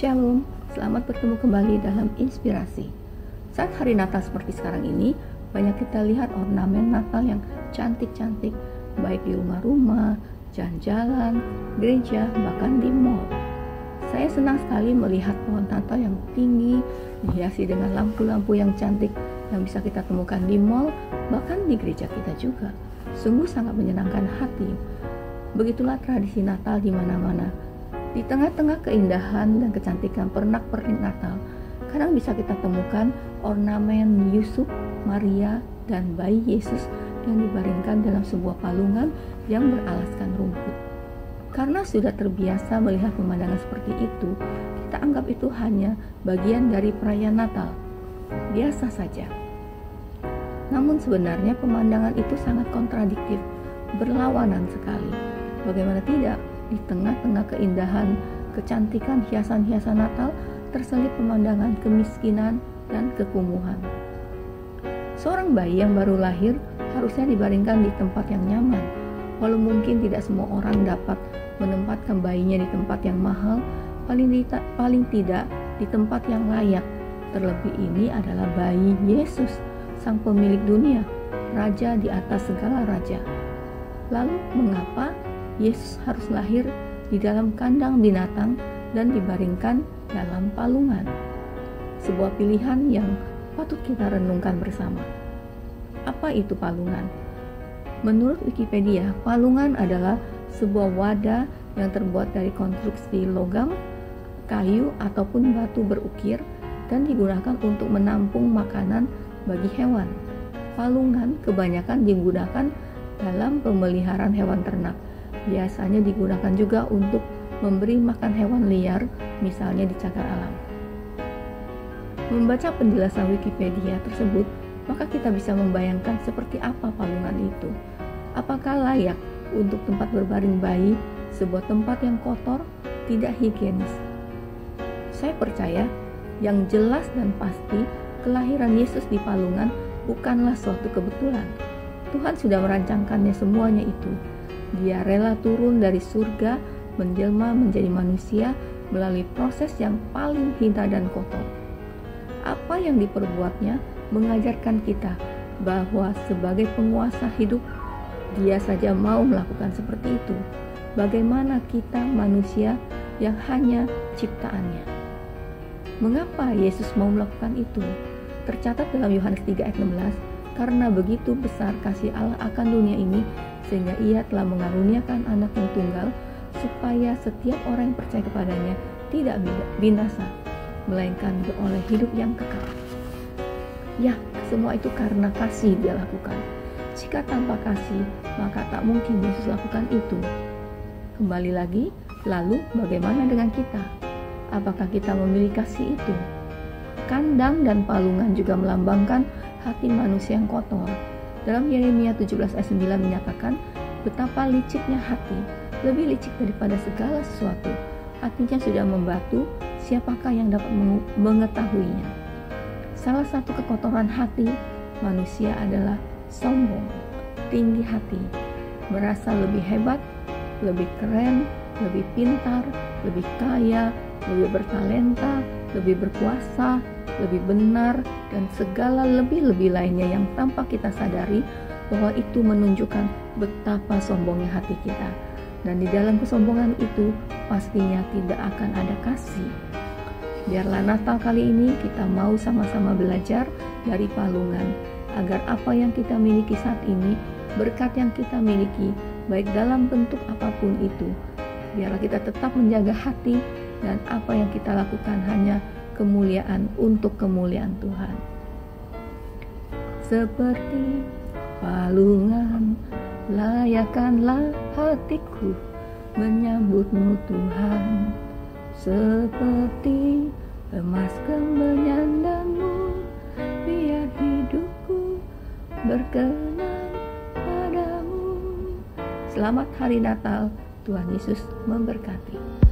Shalom, selamat bertemu kembali dalam Inspirasi. Saat hari Natal seperti sekarang ini, banyak kita lihat ornamen Natal yang cantik-cantik, baik di rumah-rumah, jalan-jalan, gereja, bahkan di mall. Saya senang sekali melihat pohon Natal yang tinggi, dihiasi dengan lampu-lampu yang cantik yang bisa kita temukan di mall, bahkan di gereja kita juga. Sungguh sangat menyenangkan hati. Begitulah tradisi Natal di mana-mana. Di tengah-tengah keindahan dan kecantikan pernak-pernik Natal, kadang bisa kita temukan ornamen Yusuf, Maria, dan bayi Yesus yang dibaringkan dalam sebuah palungan yang beralaskan rumput. Karena sudah terbiasa melihat pemandangan seperti itu, kita anggap itu hanya bagian dari perayaan Natal. Biasa saja. Namun sebenarnya pemandangan itu sangat kontradiktif, berlawanan sekali. Bagaimana tidak? Di tengah-tengah keindahan, kecantikan hiasan-hiasan Natal, terselip pemandangan kemiskinan dan kekumuhan. Seorang bayi yang baru lahir harusnya dibaringkan di tempat yang nyaman. Walau mungkin tidak semua orang dapat menempatkan bayinya di tempat yang mahal, paling tidak di tempat yang layak. Terlebih ini adalah bayi Yesus, sang pemilik dunia, raja di atas segala raja. Lalu mengapa Yesus harus lahir di dalam kandang binatang dan dibaringkan dalam palungan? Sebuah pilihan yang patut kita renungkan bersama. Apa itu palungan? Menurut Wikipedia, palungan adalah sebuah wadah yang terbuat dari konstruksi logam, kayu, ataupun batu berukir dan digunakan untuk menampung makanan bagi hewan. Palungan kebanyakan digunakan dalam pemeliharaan hewan ternak. Biasanya digunakan juga untuk memberi makan hewan liar, misalnya di cagar alam. Membaca penjelasan Wikipedia tersebut, maka kita bisa membayangkan seperti apa palungan itu. Apakah layak untuk tempat berbaring bayi, sebuah tempat yang kotor, tidak higienis? Saya percaya, yang jelas dan pasti, kelahiran Yesus di palungan bukanlah suatu kebetulan. Tuhan sudah merancangkannya semuanya itu. Dia rela turun dari surga, menjelma menjadi manusia melalui proses yang paling hina dan kotor. Apa yang diperbuatnya mengajarkan kita bahwa sebagai penguasa hidup, Dia saja mau melakukan seperti itu. Bagaimana kita manusia yang hanya ciptaannya? Mengapa Yesus mau melakukan itu? Tercatat dalam Yohanes 3 ayat 16, karena begitu besar kasih Allah akan dunia ini, sehingga Ia telah mengaruniakan anak yang tunggal, supaya setiap orang yang percaya kepadanya tidak binasa, melainkan beroleh hidup yang kekal. Ya, semua itu karena kasih Dia lakukan. Jika tanpa kasih, maka tak mungkin Yesus lakukan itu. Kembali lagi, lalu bagaimana dengan kita? Apakah kita memiliki kasih itu? Kandang dan palungan juga melambangkan hati manusia yang kotor. Dalam Yeremia 17 ayat 9 menyatakan, betapa liciknya hati, lebih licik daripada segala sesuatu. Hatinya sudah membatu, siapakah yang dapat mengetahuinya? Salah satu kekotoran hati manusia adalah sombong, tinggi hati, merasa lebih hebat, lebih keren, lebih pintar, lebih kaya, lebih bertalenta, lebih berkuasa, lebih benar, dan segala lebih-lebih lainnya yang tanpa kita sadari bahwa itu menunjukkan betapa sombongnya hati kita. Dan di dalam kesombongan itu pastinya tidak akan ada kasih. Biarlah Natal kali ini kita mau sama-sama belajar dari palungan, agar apa yang kita miliki saat ini, berkat yang kita miliki, baik dalam bentuk apapun itu, biarlah kita tetap menjaga hati, dan apa yang kita lakukan hanya kemuliaan untuk kemuliaan Tuhan. Seperti palungan, layakkanlah hatiku menyambutmu Tuhan. Seperti emas kemenyandanmu, biar hidupku berkenan padamu. Selamat Hari Natal, Tuhan Yesus memberkati.